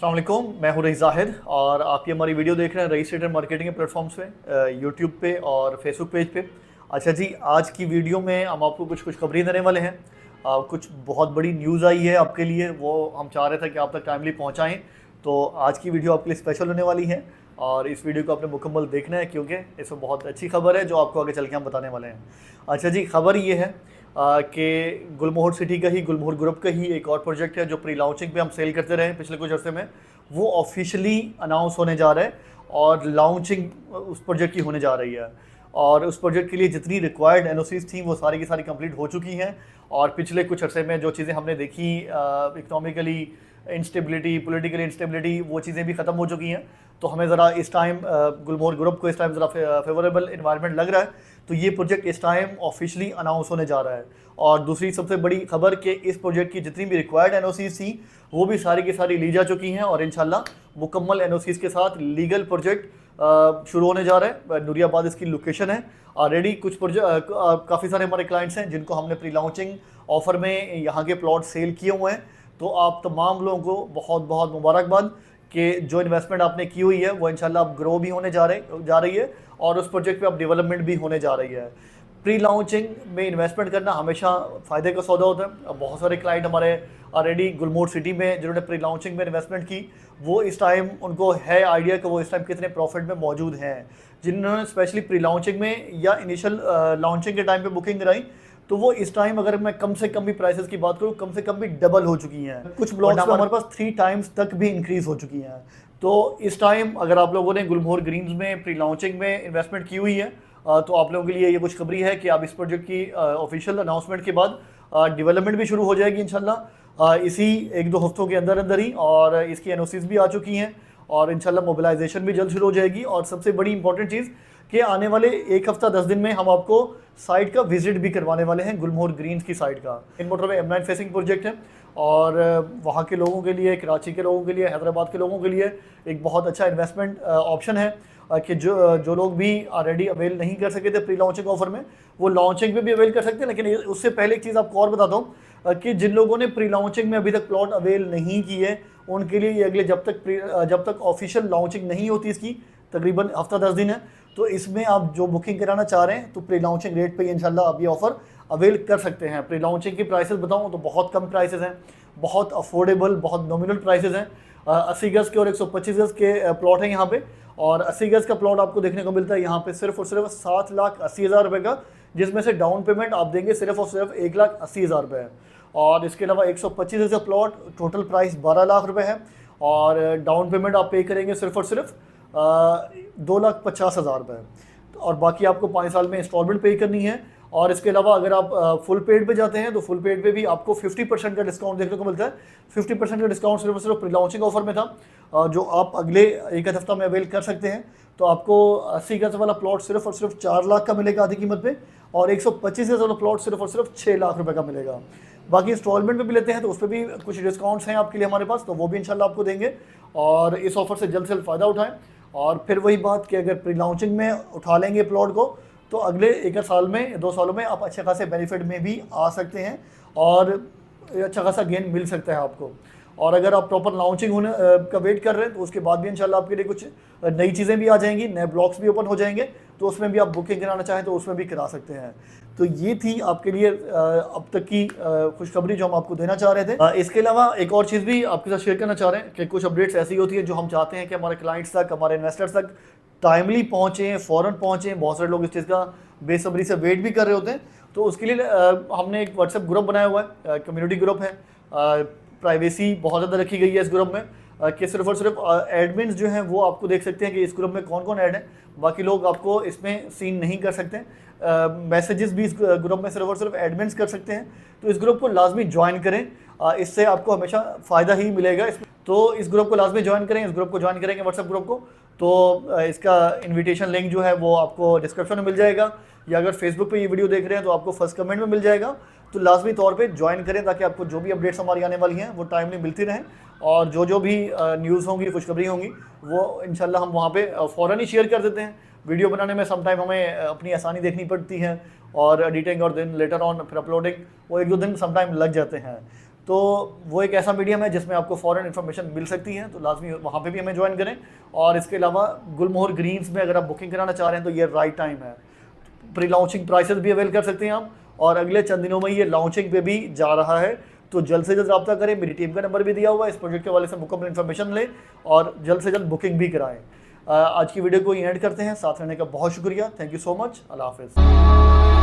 अस्सलाम वालेकुम, मैं हूं रईस ज़ाहिद और आप ये हमारी वीडियो देख रहे हैं रईस ट्रेडर मार्केटिंग के प्लेटफॉर्म्स पे, यूट्यूब पे और फेसबुक पेज पे। अच्छा जी, आज की वीडियो में हम आपको कुछ खुशखबरी देने वाले हैं। कुछ बहुत बड़ी न्यूज़ आई है आपके लिए, वो हम चाह रहे थे कि आप तक टाइमली पहुंचाएं। तो आज की वीडियो आपके लिए स्पेशल होने वाली है और इस वीडियो को आपने मुकम्मल देखना है क्योंकि इसमें बहुत अच्छी खबर है जो आपको आगे चल के हम बताने वाले हैं। अच्छा जी, खबर ये है कि गुलमोहर सिटी का ही, गुलमोहर ग्रुप का ही एक और प्रोजेक्ट है जो प्री लॉन्चिंग पे हम सेल करते रहे पिछले कुछ अर्से में, वो ऑफिशियली अनाउंस होने जा रहा है और लॉन्चिंग उस प्रोजेक्ट की होने जा रही है। और उस प्रोजेक्ट के लिए जितनी रिक्वायर्ड एनओसीज थी वो सारी की सारी कंप्लीट हो चुकी हैं। और पिछले कुछ अर्से में जो चीज़ें हमने देखी, इकनॉमिकली इंस्टेबिलिटी, पॉलिटिकल इंस्टेबिलिटी, वो चीज़ें भी ख़त्म हो चुकी हैं। तो हमें ज़रा इस टाइम गुलमोहर ग्रुप को इस टाइम ज़रा फेवरेबल इन्वायरमेंट लग रहा है। तो ये प्रोजेक्ट इस टाइम ऑफिशियली अनाउंस होने जा रहा है। और दूसरी सबसे बड़ी खबर कि इस प्रोजेक्ट की जितनी भी रिक्वायर्ड एनओसीज थी वो भी सारी की सारी ली जा चुकी हैं और इंशाल्लाह मुकम्मल एनओसीज के साथ लीगल प्रोजेक्ट शुरू होने जा रहा है। नूरियाबाद इसकी लोकेशन है। ऑलरेडी कुछ प्रोजेक्ट काफ़ी सारे हमारे क्लाइंट्स हैं जिनको हमने प्री लॉन्चिंग ऑफर में यहाँ के प्लॉट सेल किए हुए हैं। तो आप तमाम लोगों को बहुत बहुत मुबारकबाद कि जो इन्वेस्टमेंट आपने की हुई है वो इंशाल्लाह अब ग्रो भी होने जा रही है और उस प्रोजेक्ट पे अब डेवलपमेंट भी होने जा रही है। प्री लॉन्चिंग में इन्वेस्टमेंट करना हमेशा फ़ायदे का सौदा होता है। अब बहुत सारे क्लाइंट हमारे ऑलरेडी गुलमोहर सिटी में जिन्होंने प्री लॉन्चिंग में इन्वेस्टमेंट की, वो इस टाइम उनको है आइडिया कि वो इस टाइम कितने प्रॉफिट में मौजूद हैं। जिन्होंने स्पेशली प्री लॉन्चिंग में या इनिशियल लॉन्चिंग के टाइम पे बुकिंग कराई, तो वो इस टाइम अगर मैं कम से कम भी प्राइसेस की बात करूँ, कम से कम भी डबल हो चुकी हैं। कुछ ब्लॉक्स में हमारे पास 3 टाइम्स तक भी इंक्रीज़ हो चुकी हैं। तो इस टाइम अगर आप लोगों ने गुलमोहर ग्रीन्स में प्री लॉन्चिंग में इन्वेस्टमेंट की हुई है, तो आप लोगों के लिए ये खुशखबरी है कि आप इस प्रोजेक्ट की ऑफिशियल अनाउंसमेंट के बाद डेवलपमेंट भी शुरू हो जाएगी इंशाल्लाह इसी 1-2 हफ्तों के अंदर अंदर ही। और इसकी एनओसीज भी आ चुकी हैं और इंशाल्लाह मोबिलाइजेशन भी जल्द शुरू हो जाएगी। और सबसे बड़ी इंपॉर्टेंट चीज़ कि आने वाले 1 हफ्ता 10 दिन में हम आपको साइट का विजिट भी करवाने वाले हैं, गुलमोहर ग्रीन्स की साइट का। इन मोटरवे M9 फेसिंग प्रोजेक्ट है और वहाँ के लोगों के लिए, कराची के लोगों के लिए, हैदराबाद के लोगों के लिए एक बहुत अच्छा इन्वेस्टमेंट ऑप्शन है कि जो लोग भी ऑलरेडी अवेल नहीं कर सके थे प्री लॉन्चिंग ऑफर में, वो लॉन्चिंग में भी अवेल कर सकते हैं। लेकिन उससे पहले एक चीज़ आपको और बताता हूँ कि जिन लोगों ने प्री लॉन्चिंग में अभी तक प्लॉट अवेल नहीं किए, उनके लिए ये अगले जब तक ऑफिशियल लॉन्चिंग नहीं होती, इसकी तकरीबन हफ्ता 10 दिन है, तो इसमें आप जो बुकिंग कराना चाह रहे हैं तो प्री लॉन्चिंग रेट पे इंशाल्लाह आप ये ऑफ़र अवेल कर सकते हैं। प्री लॉन्चिंग की प्राइसेस बताऊं तो बहुत कम प्राइसेस हैं, बहुत अफोर्डेबल, बहुत नॉमिनल प्राइसेस हैं। 80 गज़ के और 125 गज़ के प्लॉट हैं यहाँ पे। और 80 गज़ का प्लॉट आपको देखने को मिलता है यहाँ पे सिर्फ और सिर्फ 7,80,000 रुपये का, जिसमें से डाउन पेमेंट आप देंगे सिर्फ और सिर्फ 1,80,000 रुपये है। और इसके अलावा 125 गज़ का प्लॉट टोटल प्राइस 12 लाख रुपये है और डाउन पेमेंट आप पे करेंगे सिर्फ और सिर्फ 2,50,000 रुपये। और बाकी आपको 5 साल में इंस्टॉलमेंट पे करनी है। और इसके अलावा अगर आप फुल पेड पे जाते हैं तो फुल पेड पे भी आपको 50% का डिस्काउंट देखने को मिलता है। 50% का डिस्काउंट सिर्फ और सिर्फ प्री लॉन्चिंग ऑफर में था, जो आप अगले 1 हफ्ता में अवेल कर सकते हैं। तो आपको 80 गज़ वाला प्लॉट सिर्फ और सिर्फ 4 लाख का मिलेगा आधी कीमत पे, और 125 गज़ वाला प्लॉट सिर्फ और सिर्फ 6 लाख रुपये का मिलेगा। बाकी इंस्टॉलमेंट में भी लेते हैं तो उस पर भी कुछ डिस्काउंट्स हैं आपके लिए हमारे पास, तो वो भी इंशाल्लाह आपको देंगे। और इस ऑफर से जल्द फ़ायदा उठाएं। और फिर वही बात कि अगर प्री लॉन्चिंग में उठा लेंगे प्लॉट को तो अगले 1 साल में, 2 सालों में आप अच्छे खासे बेनिफिट में भी आ सकते हैं और अच्छा खासा गेन मिल सकता है आपको। और अगर आप प्रॉपर लॉन्चिंग होने का वेट कर रहे हैं तो उसके बाद भी इंशाल्लाह आपके लिए कुछ नई चीज़ें भी आ जाएंगी, नए ब्लॉक्स भी ओपन हो जाएंगे, तो उसमें भी आप बुकिंग कराना चाहें तो उसमें भी करा सकते हैं। तो ये थी आपके लिए अब तक की खुशखबरी जो हम आपको देना चाह रहे थे। इसके अलावा एक और चीज़ भी आपके साथ शेयर करना चाह रहे हैं कि कुछ अपडेट्स ऐसी होती है जो हम चाहते हैं कि हमारे क्लाइंट्स तक, हमारे इन्वेस्टर्स तक टाइमली पहुँचें, फ़ौरन पहुँचें। बहुत सारे लोग इस चीज़ का बेसब्री से वेट भी कर रहे होते हैं। तो उसके लिए हमने एक व्हाट्सएप ग्रुप बनाया हुआ है, कम्युनिटी ग्रुप है। प्राइवेसी बहुत ज़्यादा रखी गई है इस ग्रुप में कि सिर्फ और सिर्फ एडमिन्स जो हैं वो आपको देख सकते हैं कि इस ग्रुप में कौन कौन ऐड है, बाकी लोग आपको इसमें सीन नहीं कर सकते। मैसेजेस भी इस ग्रुप में सिर्फ और सिर्फ एडमिन्स कर सकते हैं। तो इस ग्रुप को लाजमी ज्वाइन करें, इससे आपको हमेशा फ़ायदा ही मिलेगा। तो इस ग्रुप को लाजमी ज्वाइन करें। इस ग्रुप को ज्वाइन करेंगे व्हाट्सएप ग्रुप को, तो इसका इन्विटेशन लिंक जो है वो आपको डिस्क्रिप्शन में मिल जाएगा, या अगर फेसबुक पे ये वीडियो देख रहे हैं तो आपको फर्स्ट कमेंट में मिल जाएगा। तो लाजमी तौर पे ज्वाइन करें ताकि आपको जो भी अपडेट्स हमारी आने वाली हैं वो टाइमली मिलती रहें। और जो भी न्यूज़ होंगी, खुशखबरी होंगी, वो इंशाल्लाह हम वहाँ पे फ़ौरन ही शेयर कर देते हैं। वीडियो बनाने में समटाइम हमें अपनी आसानी देखनी पड़ती है और एडिटिंग और दिन लेटर ऑन फिर अपलोडिंग, वो 1-2 दिन समटाइम लग जाते हैं। तो वो एक ऐसा मीडियम है जिसमें आपको फ़ौरन इन्फॉर्मेशन मिल सकती है, तो लाजमी वहाँ पे भी हमें ज्वाइन करें। और इसके अलावा गुलमोहर ग्रीन्स में अगर आप बुकिंग कराना चाह रहे हैं तो ये राइट टाइम है। प्री लॉन्चिंग प्राइसेस भी अवेल कर सकते हैं आप, और अगले चंद दिनों में ये लॉन्चिंग पे भी जा रहा है। तो जल्द से जल्द रब्ता करें, मेरी टीम का नंबर भी दिया हुआ है, इस प्रोजेक्ट के वाले से मुकम्मल इन्फॉर्मेशन लें और जल्द से जल्द बुकिंग भी कराएं। आज की वीडियो को एंड करते हैं, साथ रहने का बहुत शुक्रिया, थैंक यू सो मच, अल्लाह हाफिज़।